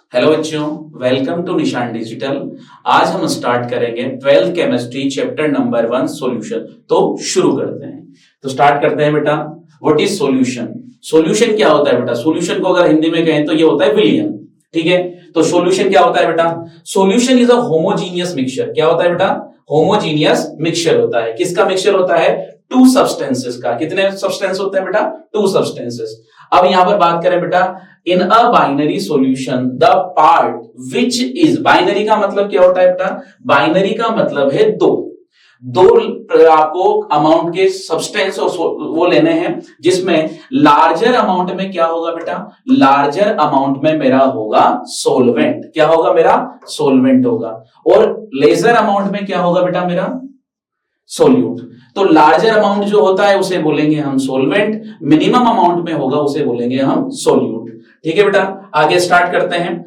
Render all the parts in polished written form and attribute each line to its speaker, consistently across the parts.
Speaker 1: Hello बच्चों, welcome to निशान digital. आज हम स्टार्ट करेंगे 12th chemistry chapter number 1 solution. तो शुरू करते हैं। तो स्टार्ट करते हैं बेटा। What is solution? सॉल्यूशन क्या होता है बेटा? सॉल्यूशन को अगर हिंदी में कहें तो ये होता है विलयन। ठीक है, तो सॉल्यूशन क्या होता है बेटा? Solution is a homogeneous mixture. क्या होता है बेटा? होमोजीनियस मिक्सचर होता है। किसका मिक्सचर होता है? टू सब्सटेंसेस का। कितने सब्सटेंस होते हैं बेटा? Two substances. अब यहां पर बात करें बेटा, in a binary solution the part which is, binary का मतलब क्या होता है बेटा? बाइनरी का मतलब है दो आपको अमाउंट के सब्सटेंस वो लेने हैं, जिसमें लार्जर अमाउंट में क्या होगा बेटा? लार्जर अमाउंट में मेरा होगा सोलवेंट। क्या होगा? मेरा सोलवेंट होगा। और लेजर अमाउंट में क्या होगा बेटा? मेरा सोल्यूट। तो लार्जर अमाउंट जो होता है उसे बोलेंगे हम सोलवेंट, मिनिमम अमाउंट में होगा उसे बोलेंगे हम सोल्यूट। ठीक है बेटा, आगे स्टार्ट करते हैं।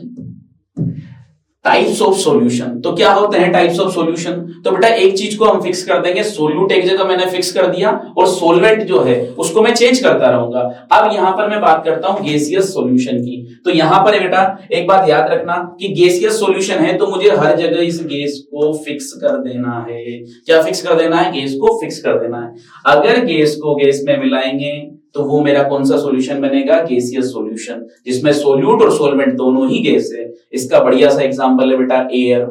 Speaker 1: Types of solution. तो क्या होते हैं टाइप्स ऑफ सॉल्यूशन? तो बेटा एक चीज को हम फिक्स कर देंगे, सोल्यूट एक जगह मैंने फिक्स कर दिया और सोलवेंट जो है उसको मैं चेंज करता रहूंगा। अब यहां पर मैं बात करता हूं गैसियस सॉल्यूशन की। तो यहां पर बेटा एक बात याद रखना कि गैसियस सॉल्यूशन है तो मुझे हर जगह इस गैस को फिक्स कर देना है। क्या फिक्स कर देना है? गैस को फिक्स कर देना है। अगर गैस को गैस में मिलाएंगे तो वो मेरा कौन सा सॉल्यूशन बनेगा? गैसियस सॉल्यूशन, जिसमें सोल्यूट और सोलवेंट दोनों ही गैस है। इसका बढ़िया सा एग्जांपल है बेटा air.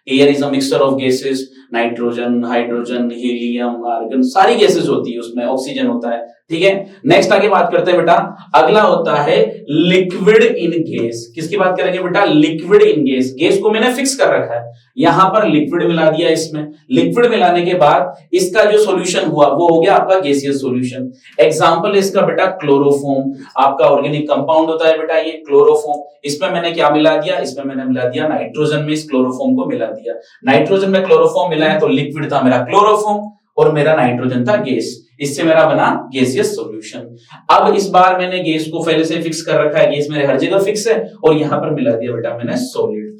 Speaker 1: Air is a mixture of gases, nitrogen, hydrogen, helium, argon, सारी गैसेस होती है उसमें, ऑक्सीजन होता है। ठीक है, नेक्स्ट आगे बात करते हैं बेटा। अगला होता है लिक्विड इन गैस। किसकी बात करेंगे बेटा? Liquid in gas. गैस को मैंने फिक्स कर रखा है, यहां पर लिक्विड मिला दिया इसमें। लिक्विड मिलाने के बाद इसका जो सॉल्यूशन हुआ वो हो गया आपका गैसियस सॉल्यूशन। एग्जांपल इसका बेटा क्लोरोफॉर्म, आपका ऑर्गेनिक कंपाउंड होता है बेटा ये क्लोरोफॉर्म। इसमें मैंने क्या मिला दिया? इसमें मैंने मिला दिया नाइट्रोजन में, इस क्लोरोफॉर्म को मिला दिया। नाइट्रोजन में क्लोरोफॉर्म मिला है तो लिक्विड था मेरा क्लोरोफॉर्म और मेरा नाइट्रोजन था गैस। इससे मेरा बना गैसियस सॉल्यूशन। अब इस बार मैंने गैस को पहले से फिक्स कर रखा है, गैस मेरे हर जगह फिक्स है और यहां पर मिला दिया बेटा मैंने सॉलिड।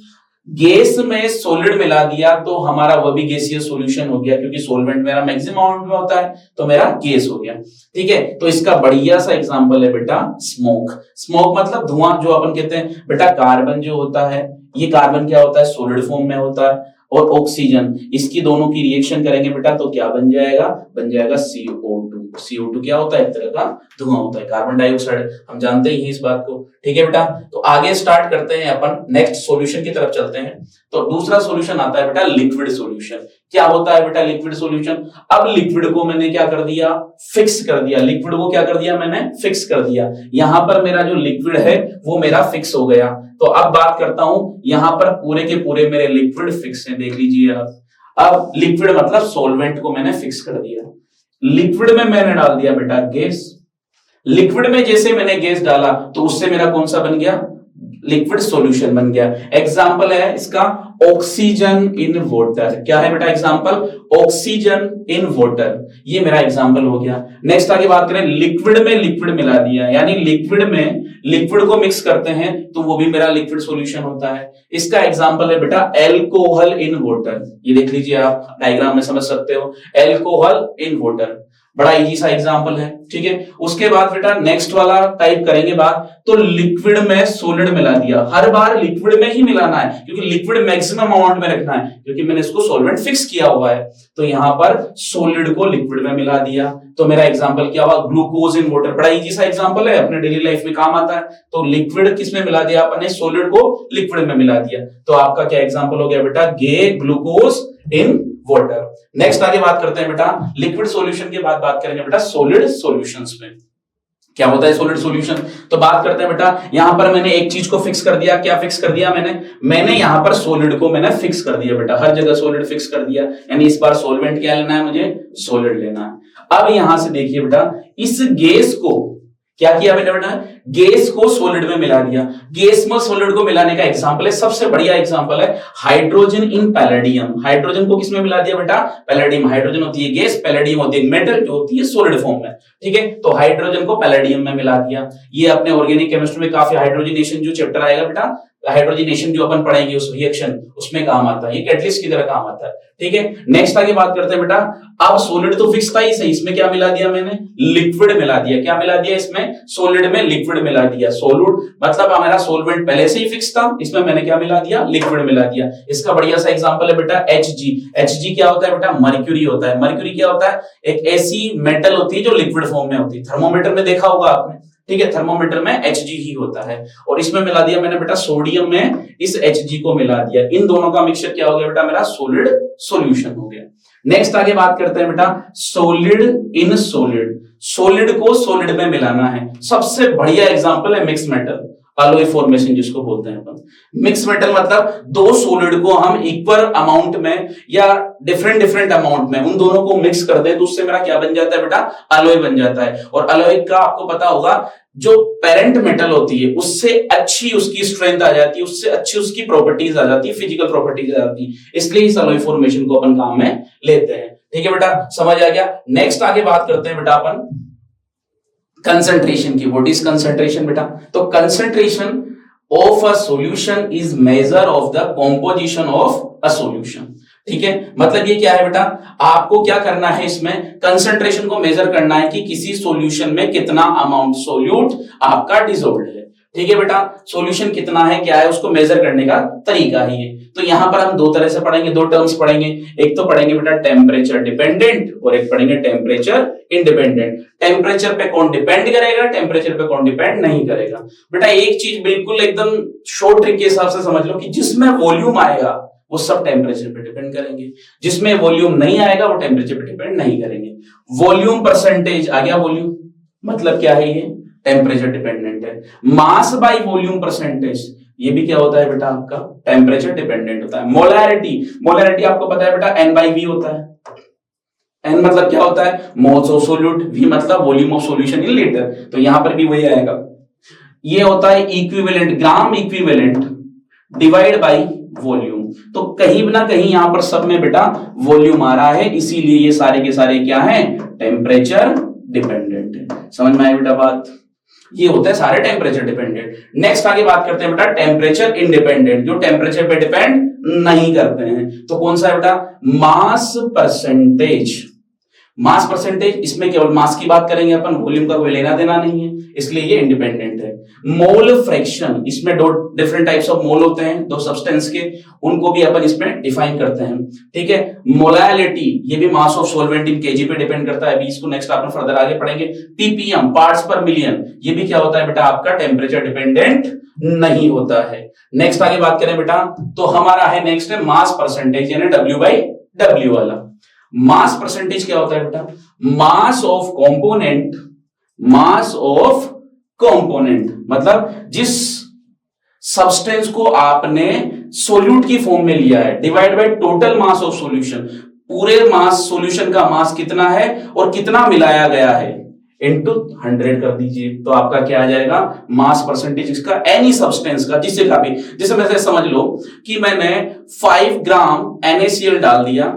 Speaker 1: गैस में सॉलिड मिला दिया तो हमारा वह भी गैसियस सॉल्यूशन हो गया, क्योंकि सॉल्वेंट मेरा मैक्सिमम अमाउंट में होता है तो मेरा गैस हो गया। ठीक है, तो इसका बढ़िया सा एग्जांपल है बेटा स्मोक। स्मोक मतलब धुआं, जो अपन कहते हैं बेटा कार्बन जो होता है, ये कार्बन क्या होता है? सॉलिड फॉर्म में होता है। और ऑक्सीजन, इसकी दोनों की रिएक्शन करेंगे बेटा तो क्या बन जाएगा? बन जाएगा CO2। CO2 क्या होता है? एक तरह का धुआं होता है, कार्बन डाइऑक्साइड, हम जानते ही हैं इस बात को। ठीक है बेटा, तो आगे स्टार्ट करते हैं अपन, नेक्स्ट सॉल्यूशन की तरफ चलते हैं। तो दूसरा सॉल्यूशन आता है बेटा लिक्विड सॉल्यूशन। क्या होता है बेटा लिक्विड सॉल्यूशन? अब लिक्विड को मैंने क्या कर दिया? फिक्स कर दिया। लिक्विड को क्या कर दिया मैंने? फिक्स कर दिया। यहां पर मेरा जो लिक्विड है वो मेरा फिक्स हो गया। तो अब बात करता हूं, यहां पर पूरे के पूरे मेरे लिक्विड फिक्स हैं, देख लीजिए आप। अब लिक्विड मतलब सॉल्वेंट को मैंने फिक्स कर दिया। लिक्विड में मैंने डाल दिया बेटा गैस। लिक्विड में जैसे मैंने गैस डाला तो उससे मेरा कौन सा बन गया? लिक्विड सॉल्यूशन बन गया। एग्जांपल है इसका ऑक्सीजन इन वाटर। क्या है बेटा एग्जांपल? ऑक्सीजन इन वाटर, ये मेरा एग्जांपल हो गया। नेक्स्ट आगे बात करें, लिक्विड में लिक्विड मिला दिया, यानी लिक्विड में लिक्विड को मिक्स करते हैं तो वो भी मेरा लिक्विड सॉल्यूशन होता है। इसका एग्जांपल है बेटा एल्कोहल इन वाटर। ये देख लीजिए आप, डायग्राम में समझ सकते हो, एल्कोहल इन वाटर, बड़ा इजी सा एग्जांपल है। ठीक है, उसके बाद बेटा नेक्स्ट वाला टाइप करेंगे बात, तो लिक्विड में सॉलिड मिला दिया। हर बार लिक्विड में ही मिलाना है, क्योंकि लिक्विड मैक्सिमम अमाउंट में रखना है, क्योंकि मैंने इसको सॉल्वेंट फिक्स किया हुआ है। तो यहां पर सॉलिड को लिक्विड में मिला दिया तो मेरा एग्जांपल क्या हुआ? Glucose in water. बड़ा इजी सा एग्जांपल है, अपने डेली लाइफ में काम आता है। तो लिक्विड किसमें मिला दिया आपने? सॉलिड को लिक्विड में मिला दिया। तो आपका क्या एग्जांपल हो गया बेटा? Glucose in water. नेक्स्ट आगे बात करते हैं बेटा लिक्विड सॉल्यूशन के बाद बात करेंगे बेटा सॉलिड सॉल्यूशंस में। क्या होता है सॉलिड सॉल्यूशन? तो बात करते हैं बेटा, यहां पर मैंने एक चीज को फिक्स कर दिया। क्या फिक्स कर दिया मैंने यहां पर सॉलिड को मैंने फिक्स कर दिया बेटा, हर जगह सॉलिड फिक्स कर दिया। यानी इस बार सॉल्वेंट क्या लेना है मुझे? सॉलिड लेना है। अब यहां से देखिए बेटा, इस गैस को क्या किया मैंने बेटा? गैस को सॉलिड में मिला दिया। गैस में सॉलिड को मिलाने का एग्जांपल है, सबसे बढ़िया एग्जांपल है हाइड्रोजन इन पैलेडियम। हाइड्रोजन को किसमें मिला दिया बेटा? पैलेडियम। हाइड्रोजन होती है गैस, पैलेडियम होती है मेटल, जो होती है सॉलिड फॉर्म में। ठीक है, तो हाइड्रोजन को पैलेडियम में मिला दिया। ये अपने ऑर्गेनिक केमिस्ट्री में काफी हाइड्रोजनेशन जो चैप्टर आएगा बेटा, हाइड्रोजनेशन जो अपन पढ़ेंगे उस रिएक्शन उसमें काम आता है, ये कैटलिस्ट की तरह काम आता है। ठीक है, नेक्स्ट आगे बात करते हैं बेटा। अब सॉलिड तो फिक्स था ही सही, इसमें क्या मिला दिया मैंने, लिक्विड मिला दिया। क्या मिला दिया इसमें, सॉलिड में लिक्विड मिला दिया। सॉलिड मतलब हमारा सॉल्वेंट पहले से ही फिक्स था, इसमें मैंने क्या मिला दिया, लिक्विड मिला दिया। इसका बढ़िया सा एग्जांपल है बेटा Hg। Hg क्या होता है बेटा, मर्क्यूरी होता है। मर्क्यूरी क्या होता है, एक ऐसी मेटल होती है जो लिक्विड फॉर्म में होती है। थर्मोमीटर में देखा होगा आपने, ठीक है, थर्मोमीटर में Hg ही होता है। और इसमें मिला दिया मैंने बेटा सोडियम में इस Hg को मिला दिया। इन दोनों का मिक्सचर क्या हो गया बेटा, मेरा सॉलिड सॉल्यूशन हो गया। नेक्स्ट आगे बात करते हैं बेटा सॉलिड इन सॉलिड। सॉलिड को सॉलिड में मिलाना है। सबसे बढ़िया एग्जांपल है मिक्स मेटल, अलॉय फॉर्मेशन जिसको बोलते हैं अपन। मिक्स मेटल मतलब दो सॉलिड को हम इक्वल अमाउंट में या डिफरेंट अमाउंट में उन दोनों को मिक्स कर दें तो उससे मेरा क्या बन जाता है बेटा, अलॉय बन जाता है। और अलॉय का आपको पता होगा जो पेरेंट मेटल होती है उससे अच्छी उसकी स्ट्रेंथ आ जाती है, उससे अच्छी उसकी प्रॉपर्टीज आ जाती है, फिजिकल प्रॉपर्टीज आ जाती है। इसलिए इस अलॉय फॉर्मेशन को अपन काम में लेते हैं। ठीक है बेटा, समझ आ गया। नेक्स्ट आगे बात करते हैं बेटा अपन कंसंट्रेशन की। व्हाट इज कंसंट्रेशन बेटा, तो concentration of a solution is measure of the composition of a solution. ठीक है, मतलब ये क्या है बेटा, आपको क्या करना है, इसमें कंसंट्रेशन को मेजर करना है कि किसी सॉल्यूशन में कितना अमाउंट सोल्यूट आपका डिसॉल्व्ड है। ठीक है बेटा, सॉल्यूशन कितना है क्या है उसको मेजर करने का तरीका ही है। तो यहां पर हम दो तरह से पढ़ेंगे, दो टर्म्स पढ़ेंगे। एक तो पढ़ेंगे बेटा टेम्परेचर डिपेंडेंट और एक पढ़ेंगे टेम्परेचर इंडिपेंडेंट। टेम्परेचर पे कौन डिपेंड करेगा, टेम्परेचर पे कौन डिपेंड नहीं करेगा। बेटा एक चीज बिल्कुल एकदम शॉर्ट ट्रिक के हिसाब से समझ लो कि जिसमें वॉल्यूम आएगा वो सब टेम्परेचर पे डिपेंड करेंगे, जिसमें वॉल्यूम नहीं आएगा वो टेम्परेचर पे डिपेंड नहीं करेंगे। वॉल्यूम परसेंटेज आ गया, वॉल्यूम मतलब क्या है, ये टेम्परेचर डिपेंडेंट है। मास बाय वॉल्यूम परसेंटेज ये भी क्या होता है बेटा, आपका टेम्परेचर डिपेंडेंट होता है। मोलैरिटी, मोलैरिटी आपको पता है बेटा N/V होता है। N मतलब क्या होता है, मोल्स ऑफ सोल्यूट, V मतलब volume of solution in litre, तो यहां पर भी वही आएगा। ये होता है equivalent, gram equivalent divide by volume. तो कहीं ना कहीं यहां पर सब में बेटा वॉल्यूम आ रहा है, इसीलिए ये सारे के सारे क्या हैं, टेम्परेचर डिपेंडेंट है। समझ में आई बेटा बात, ये होता है सारे टेम्परेचर डिपेंडेंट। नेक्स्ट आगे बात करते हैं बेटा टेम्परेचर इंडिपेंडेंट, जो टेम्परेचर पे डिपेंड नहीं करते हैं। तो कौन सा है बेटा, मास परसेंटेज। मास परसेंटेज, इसमें केवल मास की बात करेंगे अपन, वॉल्यूम का कोई लेना देना नहीं है, इसलिए ये इंडिपेंडेंट है। मोल फ्रैक्शन, इसमें दो डिफरेंट टाइप्स ऑफ मोल होते हैं दो सब्सटेंस के, उनको भी अपन इसमें डिफाइन करते हैं। ठीक है, मोलैलिटी ये भी mass of solvent in KG पे डिपेंड करता है, अभी इसको नेक्स्ट अपन फर्दर आगे पढ़ेंगे। पीपीएम पार्ट्स पर मिलियन, ये भी क्या होता है बेटा, आपका टेम्परेचर डिपेंडेंट नहीं होता है। नेक्स्ट आगे बात करें बेटा, तो हमारा है नेक्स्ट है मास परसेंटेज, यानी W/W वाला। मास परसेंटेज क्या होता है बेटा, mass of component, mass of component मतलब जिस सब्सटेंस को आपने सोल्यूट की फॉर्म में लिया है, divide by total mass of solution. पूरे मास सॉल्यूशन का मास कितना है और कितना मिलाया गया है, इनटू 100 कर दीजिए, तो आपका क्या आ जाएगा, मास परसेंटेज इसका एनी सब्सटेंस का, जिससे का भी, जैसे वैसे समझ लो कि मैंने 5 ग्राम NaCl डाल दिया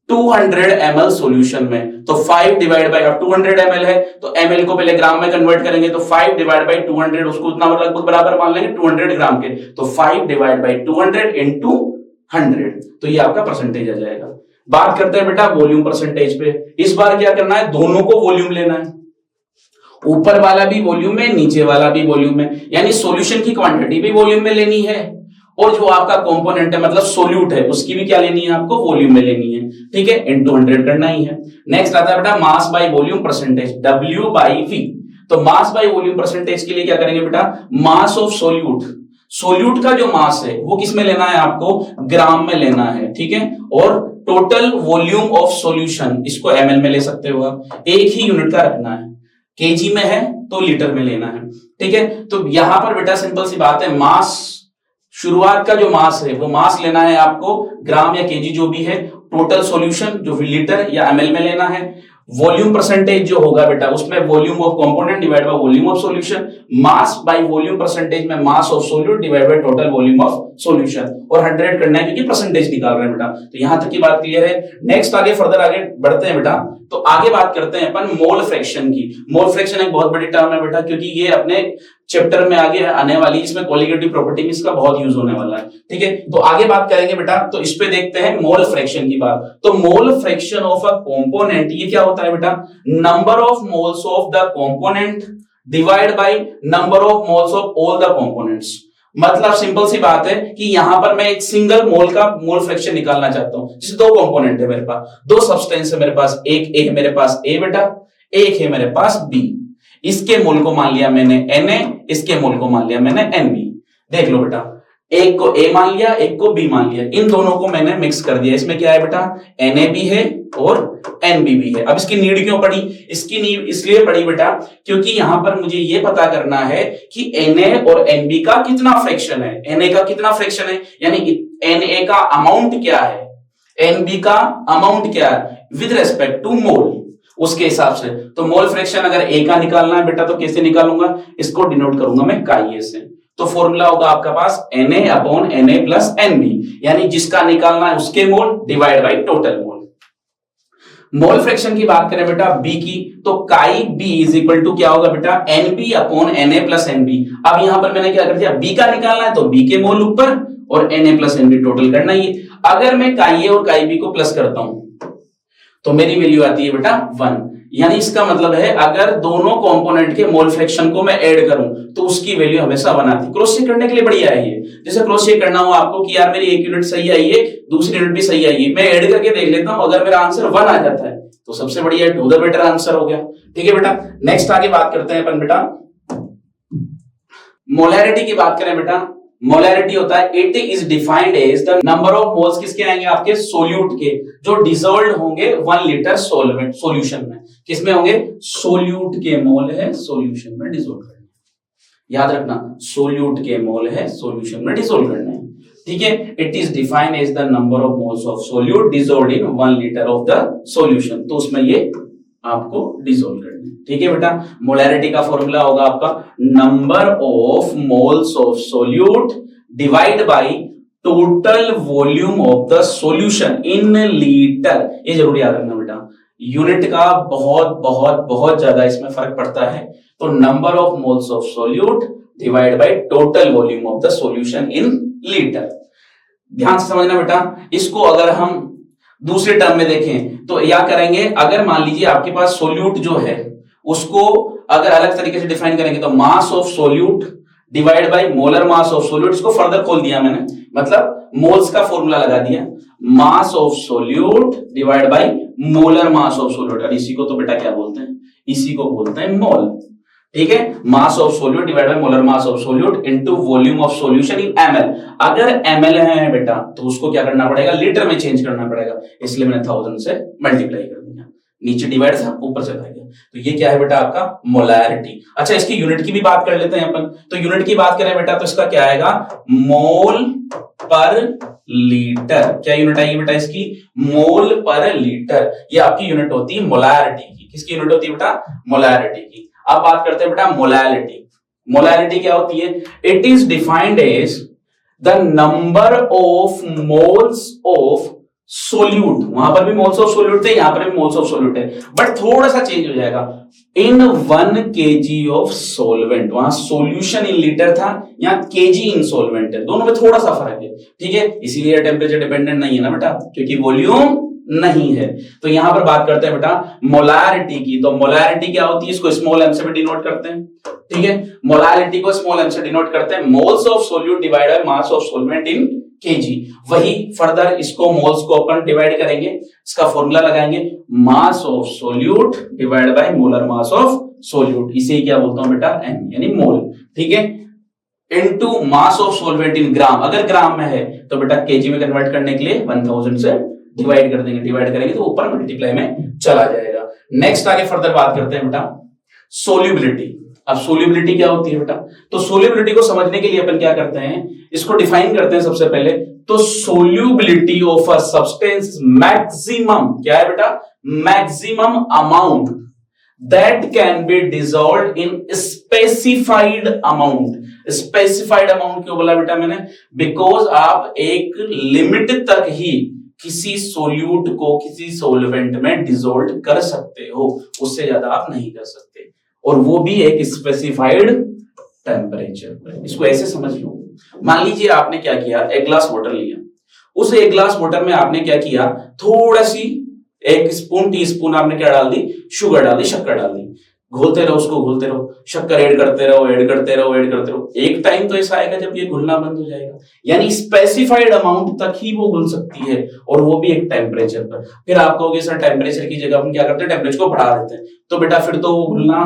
Speaker 1: 200 ml सॉल्यूशन में, तो 5 डिवाइड बाय 200 ml है तो ml को पहले ग्राम में कन्वर्ट करेंगे, तो 5 डिवाइड बाय 200 उसको उतना लगभग बराबर मान लेंगे 200 ग्राम के, तो 5 डिवाइड बाय 200 इनटू 100, तो ये आपका परसेंटेज आ जाएगा। बात करते हैं बेटा वॉल्यूम परसेंटेज पे। इस बार क्या करना है, दोनों को वॉल्यूम लेना है, ऊपर वाला भी वॉल्यूम में, नीचे वाला भी वॉल्यूम में, यानी सॉल्यूशन की क्वांटिटी भी वॉल्यूम में लेनी है और जो आपका कंपोनेंट है मतलब सोल्यूट है उसकी भी क्या लेनी है, आपको वॉल्यूम में लेनी है। ठीक है, इनटू 100 करना ही है। नेक्स्ट आता है बेटा मास बाय वॉल्यूम परसेंटेज, W/V। तो मास बाय वॉल्यूम परसेंटेज के लिए क्या करेंगे बेटा, मास ऑफ सोल्यूट, सोल्यूट का जो मास है वो किस में लेना है, आपको ग्राम में लेना है। ठीक है, और टोटल वॉल्यूम ऑफ सॉल्यूशन इसको ml में ले सकते हो आप, एक ही यूनिट का रखना है, केजी में है तो लीटर में लेना है। ठीक है, तो यहां पर बेटा सिंपल सी बात है, मास शुरुआत का जो मास है वो मास लेना है आपको ग्राम या केजी जो भी है, टोटल सॉल्यूशन जो लीटर या ml में लेना है। वॉल्यूम परसेंटेज जो होगा बेटा उसमें volume of component divide by volume of solution, mass by volume percentage में mass of solute divide by total volume of solution, और 100 करना है क्योंकि परसेंटेज निकाल रहे हैं बेटा। तो यहां तक की बात क्लियर है। नेक्स्ट आगे फर्दर आगे बढ़ते हैं बेटा, तो आगे बात करते हैं अपन मोल फ्रैक्शन की। मोल फ्रैक्शन एक बहुत बड़ी टर्म है बेटा, क्योंकि ये अपने चैप्टर में आगे आने वाली, इसमें कोलिगेटिव प्रॉपर्टी में इसका बहुत यूज होने वाला है। ठीक है, तो आगे बात करेंगे बेटा, तो इस पे देखते हैं मोल फ्रैक्शन की बात। तो mole fraction of a component, ये क्या होता है बेटा, number of moles of the component divide by number of moles of all the components. मतलब सिंपल सी बात है कि यहां पर मैं एक सिंगल मोल का मोल फ्रैक्शन निकालना चाहता हूं। जैसे दो कंपोनेंट है मेरे पास, दो सब्सटेंस है मेरे पास, एक ए है मेरे पास ए बेटा, एक है मेरे पास बी। इसके मोल को मान लिया मैंने Na, इसके मोल को मान लिया मैंने Nb। देख लो बेटा, एक को A मान लिया, एक को B मान लिया, इन दोनों को मैंने मिक्स कर दिया। इसमें क्या है बेटा, Na भी है और Nb भी है। अब इसकी नीड क्यों पड़ी, इसकी नीड इसलिए पड़ी बेटा क्योंकि यहां पर मुझे ये पता करना है कि Na और Nb का कितना फ्रैक्शन है। Na का कितना फ्रैक्शन है, यानी Na का अमाउंट क्या है, Nb का अमाउंट क्या है विद रेस्पेक्ट टू मोल, उसके हिसाब से। तो मोल फ्रैक्शन अगर ए का निकालना है बेटा तो कैसे निकालूंगा, इसको डिनोट करूंगा मैं काई से। तो फॉर्मूला होगा आपका पास Na upon Na plus Nb, यानी जिसका निकालना है उसके मोल divide by total mole. Mole fraction की बात करें बेटा बी की, तो काई बी इज इक्वल टू क्या होगा बेटा, Nb upon Na plus Nb। अब यहां पर मैंने क्या कर दिया, बी का निकालना है तो बी के मोल ऊपर और Na प्लस Nb टोटल करना ही। अगर मैं काई ए और काई बी को प्लस करता हूं तो मेरी वैल्यू आती है बेटा 1। यानी इसका मतलब है अगर दोनों कंपोनेंट के मोल फ्रैक्शन को मैं ऐड करूं तो उसकी वैल्यू हमेशा 1 आती है। क्रॉस चेक करने के लिए बढ़िया है ये। जैसे क्रॉस चेक करना हो आपको कि यार मेरी एक यूनिट सही आई है, दूसरी यूनिट भी सही आई है, मैं ऐड करके देख लेता हूं, अगर मेरा आंसर 1 आ जाता है तो सबसे बढ़िया टू द बेटर आंसर हो गया। ठीक है बेटा, नेक्स्ट आगे बात करते हैं अपन बेटा मोलैरिटी की बात करें बेटा। मोलैरिटी होता है it is defined as the number of moles किसके आएंगे, आपके सोल्यूट के, जो डिसॉल्व्ड होंगे 1 लीटर सॉल्वेंट सॉल्यूशन में। किसमें होंगे, सोल्यूट के मोल है सॉल्यूशन में डिसॉल्व करने। याद रखना, सोल्यूट के मोल है सॉल्यूशन में डिसॉल्व करने। ठीक है, it is defined as the number of moles of solute dissolved in 1 litre of the solution. तो उसमें ये आपको डिसॉल्व करना है। ठीक है बेटा, मोलैरिटी का फॉर्मूला होगा आपका number of moles of solute divide by total volume of the solution in litre. ये जरूर याद रखना बेटा, यूनिट का बहुत बहुत बहुत ज्यादा इसमें फर्क पड़ता है। तो number of moles of solute divide by total volume of the solution in litre. ध्यान से समझना बेटा, इसको अगर हम दूसरे टर्म में देखें तो क्या करेंगे, अगर मान लीजिए आपके पास सोल्यूट जो है उसको अगर अलग तरीके से डिफाइन करेंगे तो मास of solute divide by molar mass of solute. इसको फर्दर खोल दिया मैंने, मतलब मोल्स का फॉर्मूला लगा दिया, मास of solute divide by molar mass of solute. और इसी को तो बेटा क्या बोलते हैं, इसी को बोलते हैं मोल। ठीक है, मास of solute divide by molar mass of solute into volume of solution in ml। अगर ml है बेटा तो उसको क्या करना पड़ेगा, लीटर में चेंज करना पड़ेगा, इसलिए मैंने 1000 से मल्टीप्लाई कर दिया। नीचे डिवाइड था, ऊपर चला गया। तो ये क्या है बेटा आपका मोलैरिटी। अच्छा, इसकी यूनिट की भी बात कर लेते हैं अपन। तो यूनिट की बात करें बेटा तो इसका क्या आएगा, मोल पर लीटर। क्या यूनिट आएगी बेटा इसकी, मोल पर लीटर। ये आपकी यूनिट होती है मोलैरिटी की। किसकी यूनिट होती है बेटा, मोलैरिटी की। अब बात करते हैं बेटा मोलैरिटी। मोलैरिटी क्या होती है, it is defined as the number of moles of solute. वहां पर भी मोल्स ऑफ सोल्यूट थे, यहां पर भी मोल्स ऑफ सोल्यूट है, बट थोड़ा सा चेंज हो जाएगा। इन 1 kg ऑफ सोलवेंट, वहां सोल्यूशन इन लीटर था, यहाँ kg इन सोलवेंट है, दोनों में थोड़ा सा फर्क है। ठीक है, इसीलिए टेम्परेचर डिपेंडेंट नहीं है ना बेटा, क्योंकि वॉल्यूम नहीं है। तो यहां पर बात करते हैं बेटा मोलैरिटी की। तो मोलैरिटी क्या होती है, इसको स्मॉल m से भी डिनोट करते हैं। ठीक है, मोलैरिटी को स्मॉल m से डिनोट करते हैं, moles of solute divide by mass of solvent in kg। वही फर्दर इसको मोल्स को अपन डिवाइड करेंगे, इसका फॉर्मूला लगाएंगे, मास of solute divide by molar mass of solute. इसे क्या बोलता हूं बेटा, m यानी मोल। ठीक है, इनटू मास ऑफ सोलवेंट इन ग्राम। अगर ग्राम में है तो बेटा केजी में कन्वर्ट करने के लिए 1000 से डिवाइड कर देंगे, डिवाइड करेंगे तो ऊपर मल्टीप्लाई में चला जाएगा। नेक्स्ट आगे फर्दर बात करते हैं बेटा सोल्यूबिलिटी। अब सोल्यूबिलिटी क्या होती है बेटा, तो सोल्यूबिलिटी को समझने के लिए अपन क्या करते हैं, इसको डिफाइन करते हैं सबसे पहले। तो solubility of a substance maximum, क्या है बेटा, maximum amount that can be dissolved in specified amount. Specified amount क्यों बोला बेटा मैंने, बिकॉज आप एक लिमिट तक ही किसी सोल्यूट को किसी सोलवेंट में डिसॉल्व कर सकते हो, उससे ज्यादा आप नहीं कर सकते, और वो भी एक स्पेसिफाइड टेम्परेचर पर। इसको ऐसे समझ लो, मान लीजिए आपने क्या किया, एक ग्लास वाटर लिया, उस एक ग्लास वाटर में आपने क्या किया, थोड़ा सी एक स्पून टी स्पून आपने क्या डाल दी, शुगर डाल दी, शक्कर डाल दी, घोलते रहो उसको, घोलते रहो, शक्कर ऐड करते रहो, ऐड करते रहो, ऐड करते रहो। एक टाइम तो ऐसा आएगा जब ये घुलना बंद हो जाएगा, यानी स्पेसिफाइड अमाउंट तक ही वो घुल सकती है, और वो भी एक टेम्परेचर पर। फिर आप कहोगे सर टेम्परेचर की जगह हम क्या करते हैं, टेम्परेचर को बढ़ा देते हैं, तो बेटा फिर तो वो घुलना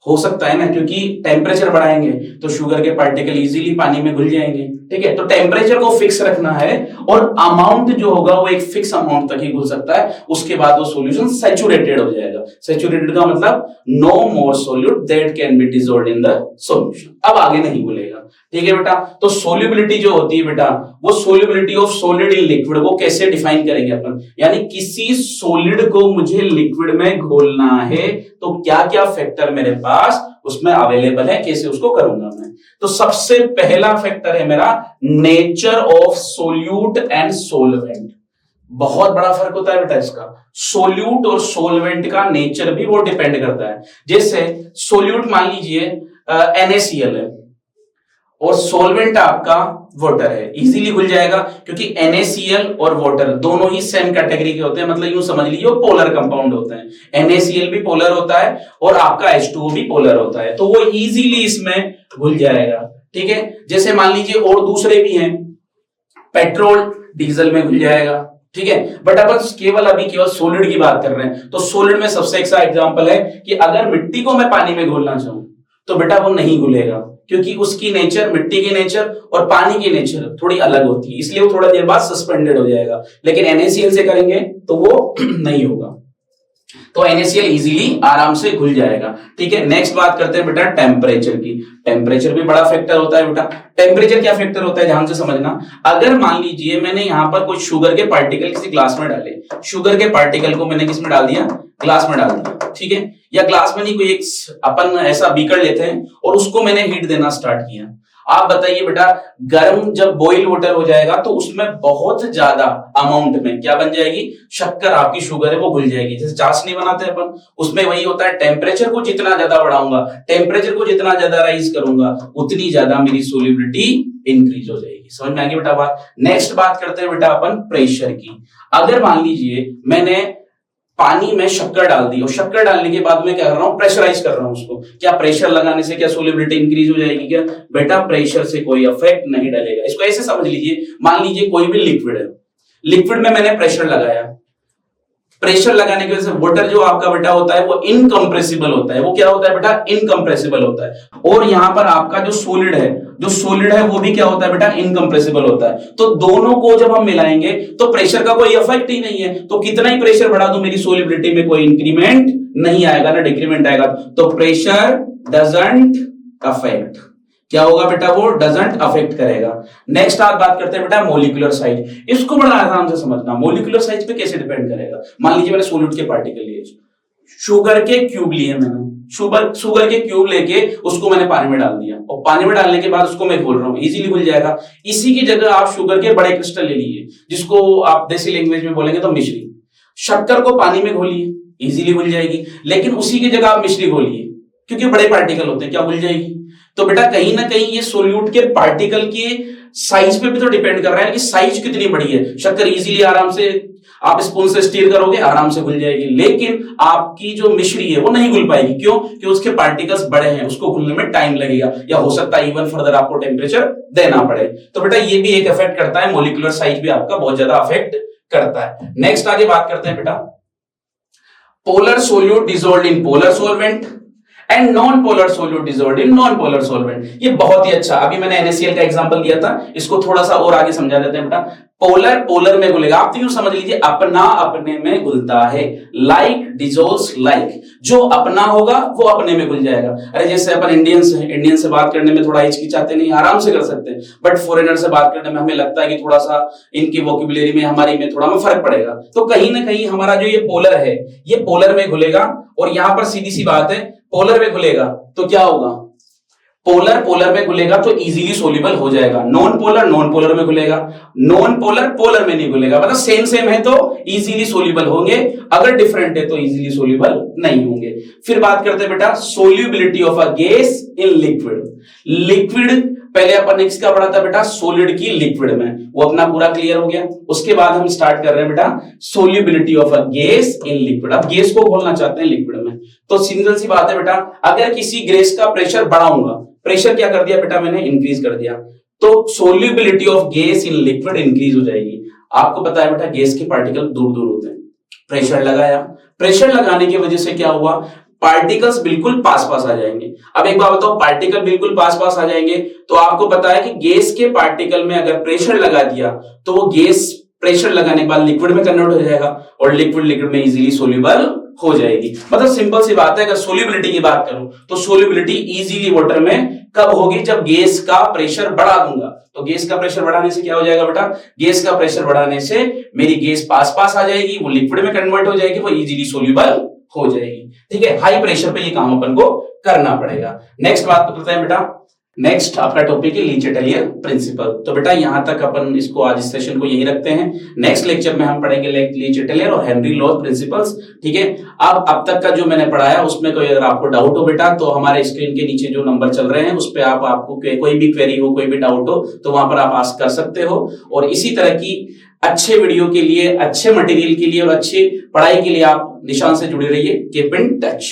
Speaker 1: हो सकता है ना, क्योंकि टेम्परेचर बढ़ाएंगे तो शुगर के पार्टिकल इजीली पानी में घुल जाएंगे। ठीक है, तो टेम्परेचर को फिक्स रखना है, और अमाउंट जो होगा वो एक फिक्स अमाउंट तक ही घुल सकता है, उसके बाद वो सॉल्यूशन सैचुरेटेड हो जाएगा। सैचुरेटेड का मतलब no more solute that can be dissolved in the solution, अब आगे नहीं घुलेगा। ठीक है बेटा, तो सोल्युबिलिटी जो होती है बेटा, वो solubility of solid in liquid, वो कैसे डिफाइन करेंगे अपन, यानी किसी सॉलिड को मुझे लिक्विड में घोलना है तो क्या क्या फैक्टर मेरे पास उसमें अवेलेबल है, कैसे उसको करूंगा मैं। तो सबसे पहला फैक्टर है मेरा nature of solute and solvent. बहुत बड़ा फर्क होता है बेटा इसका, सोल्यूट और सोलवेंट का नेचर भी वो डिपेंड करता है। जैसे सोल्यूट मान लीजिए NaCl है, और सोलवेंट आपका वाटर है, इजीली घुल जाएगा, क्योंकि NaCl और वाटर दोनों ही सेम कैटेगरी के होते हैं, मतलब यूं समझ लीजिए पोलर कंपाउंड होते हैं। NaCl भी पोलर होता है और आपका H2O भी पोलर होता है, तो वो इजीली इसमें घुल जाएगा। ठीक है, जैसे मान लीजिए और दूसरे भी हैं, पेट्रोल डीजल में घुल जाएगा। ठीक है, बट अपन केवल सॉलिड की बात कर रहे हैं, तो सॉलिड में सबसे अच्छा एग्जांपल है कि अगर मिट्टी को मैं पानी में घोलना चाहूं तो बेटा वो नहीं घुलेगा, क्योंकि उसकी नेचर, मिट्टी की नेचर और पानी की नेचर थोड़ी अलग होती है, इसलिए वो थोड़ा देर बाद सस्पेंडेड हो जाएगा। लेकिन NaCl से करेंगे तो वो नहीं होगा, तो NaCl इजीली आराम से घुल जाएगा। ठीक है, नेक्स्ट बात करते हैं बेटा टेम्परेचर की। टेम्परेचर भी बड़ा फैक्टर होता है बेटा। टेम्परेचर क्या फैक्टर होता है, ध्यान से समझना। अगर मान लीजिए मैंने यहां पर कुछ शुगर के पार्टिकल किसी ग्लास में डाले, शुगर के पार्टिकल को मैंने किस में डाल दिया, ग्लास में डाल दिया। ठीक है, या ग्लास में नहीं, कोई एक अपन ऐसा बीकर लेते हैं और उसको मैंने हीट देना स्टार्ट किया। आप बताइए बेटा, गर्म जब बॉइल वाटर हो जाएगा तो उसमें बहुत ज्यादा अमाउंट में क्या बन जाएगी, शक्कर, आपकी शुगर है वो घुल जाएगी। जैसे चाशनी बनाते हैं अपन, उसमें वही होता है, टेम्परेचर को जितना ज्यादा बढ़ाऊंगा, टेम्परेचर को जितना ज्यादा राइज करूंगा, उतनी ज्यादा मेरी सोल्युबिलिटी इंक्रीज हो जाएगी। समझ में आ गई बेटा बात। नेक्स्ट बात करते हैं बेटा अपन प्रेशर की। अगर मान लीजिए मैंने पानी में शक्कर डाल दी, और शक्कर डालने के बाद मैं क्या कर रहा हूं, प्रेशराइज कर रहा हूं उसको, क्या प्रेशर लगाने से क्या सोल्युबिलिटी इंक्रीज हो जाएगी क्या, बेटा प्रेशर से कोई इफेक्ट नहीं डालेगा। इसको ऐसे समझ लीजिए, मान लीजिए कोई भी लिक्विड है, लिक्विड में मैंने प्रेशर लगाया, प्रेशर लगाने की वजह से वाटर जो आपका बेटा होता है वो इनकंप्रेसिबल होता है। वो क्या होता है बेटा, इनकंप्रेसिबल होता है। और यहां पर आपका जो सॉलिड है वो भी क्या होता है बेटा, इनकंप्रेसिबल होता है। तो दोनों को जब हम मिलाएंगे तो प्रेशर का कोई इफेक्ट ही नहीं है, तो कितना ही प्रेशर बढ़ा दूं मेरी सोल्युबिलिटी में कोई इंक्रीमेंट नहीं आएगा ना डिक्रीमेंट आएगा। तो प्रेशर डजंट अफेक्ट, क्या होगा बेटा, वो डजंट अफेक्ट करेगा। नेक्स्ट आप बात करते हैं बेटा मॉलिक्यूलर साइज। इसको बड़ा आराम से समझना, मॉलिक्यूलर साइज पे कैसे डिपेंड करेगा। मान लीजिए मैंने सोल्यूट के पार्टिकल लिए, शुगर के क्यूब लिए, मैंने शुगर के क्यूब लेके उसको मैंने पानी में डाल दिया, और पानी में डालने के बाद उसको मैं घोल रहा हूं, इजीली घुल जाएगा। इसी की जगह आप शुगर के बड़े क्रिस्टल ले लीजिए, जिसको आप देसी लैंग्वेज में बोलेंगे तो मिश्री, शक्कर को पानी में घोलिए, इजीली घुल जाएगी। लेकिन उसी की जगह आप मिश्री घोलिए, क्योंकि बड़े पार्टिकल होते हैं, क्या घुल जाएगी। तो बेटा कहीं ना कहीं ये सोल्यूट के पार्टिकल के साइज पे भी तो डिपेंड कर रहा है कि साइज कितनी बड़ी है। शक्कर इजीली आराम से आप स्पून से स्टीर करोगे, आराम से घुल जाएगी, लेकिन आपकी जो मिश्री है वो नहीं घुल पाएगी। क्यों? कि उसके पार्टिकल्स बड़े हैं, उसको घुलने में टाइम लगेगा, या हो सकता है इवन फर्दर आपको टेम्परेचर देना पड़े। तो बेटा ये भी एक इफेक्ट करता है, मॉलिक्यूलर साइज भी आपका बहुत ज्यादा अफेक्ट करता है। नेक्स्ट आगे बात करते हैं बेटा polar solute dissolved in polar solvent and non polar solute dissolved in non polar solvent. ये बहुत ही अच्छा, अभी मैंने NaCl का एग्जांपल दिया था, इसको थोड़ा सा और आगे समझा देते हैं बेटा। पोलर में घुलेगा, आप तो यूं समझ लीजिए अपना अपने में घुलता है, लाइक डिसॉल्व्स लाइक, जो अपना होगा वो अपने में घुल जाएगा। अरे जैसे अपन इंडियन से बात करने में थोड़ा हिचकिचाते नहीं, आराम से कर सकते हैं, बट फॉरेनर से बात करने में हमें लगता है कि थोड़ा सा इनकी वोकैबुलरी में हमारी में थोड़ा फर्क पड़ेगा। तो कहीं ना कहीं हमारा जो ये पोलर है ये पोलर में घुलेगा, और यहां पर सीधी सी बात है पोलर में घुलेगा तो क्या होगा, पोलर पोलर में घुलेगा तो इजीली सोल्यूबल हो जाएगा, नॉन पोलर नॉन पोलर में घुलेगा, नॉन पोलर पोलर में नहीं घुलेगा, मतलब सेम सेम है तो इजीली सोल्यूबल होंगे, अगर डिफरेंट है तो इजीली सोल्यूबल नहीं होंगे। फिर बात करते हैं बेटा solubility of a gas in liquid. Liquid पहले अपन ने किसका पढ़ा था बेटा, सॉलिड की लिक्विड में, वो अपना पूरा क्लियर हो गया। उसके बाद हम स्टार्ट कर रहे हैं बेटा solubility of a gas in liquid. अब गैस को घोलना चाहते हैं लिक्विड में, तो सिंपल सी बात है बेटा, अगर किसी गैस का प्रेशर बढ़ाऊंगा, प्रेशर क्या कर दिया बेटा मैंने, इंक्रीज कर दिया, तो solubility of gas in liquid increase हो जाएगी। आपको पता है बेटा गैस के पार्टिकल दूर दूर होते हैं, प्रेशर लगाया, प्रेशर लगाने की वजह से क्या हुआ, पार्टिकल्स बिल्कुल पास पास आ जाएंगे। अब एक बात बताओ, पार्टिकल बिल्कुल पास पास आ जाएंगे तो आपको पता है कि गैस के पार्टिकल में अगर प्रेशर लगा दिया तो वो गैस प्रेशर लगाने के बाद लिक्विड में कन्वर्ट हो जाएगा और लिक्विड लिक्विड में इजीली सोल्यूबल हो जाएगी। मतलब सिंपल सी बात है, अगर सोल्यूबिलिटी की बात करूं तो सोल्यूबिलिटी इजीली वाटर में कब होगी, जब गैस का प्रेशर बढ़ा दूंगा। तो गैस का प्रेशर बढ़ाने से क्या हो जाएगा बेटा, गैस का प्रेशर बढ़ाने से मेरी गैस पास पास आ जाएगी, वो लिक्विड में कन्वर्ट हो जाएगी, वो इजीली सोल्यूबल हो जाएगी। ठीक है, हाई प्रेशर पे ये काम अपन को करना पड़ेगा। नेक्स्ट बात करते हैं बेटा, नेक्स्ट आपका टॉपिक है ली चैटेलियर प्रिंसिपल। तो बेटा यहां तक अपन इसको आज इस सेशन को यही रखते हैं। नेक्स्ट लेक्चर में हम पढ़ेंगे ली चैटेलियर और हेनरी लॉ प्रिंसिपल्स। ठीक है, अब तक का जो मैंने पढ़ाया उसमें कोई अगर आपको डाउट हो बेटा तो हमारे स्क्रीन के नीचे जो नंबर चल रहे हैं उस पर आपको कोई भी क्वेरी हो, कोई भी डाउट हो तो वहां पर आप आस्क कर सकते हो। और इसी तरह की अच्छे वीडियो के लिए, अच्छे मटेरियल के लिए और अच्छी पढ़ाई के लिए आप निशान से जुड़े रहिए। Keep in touch.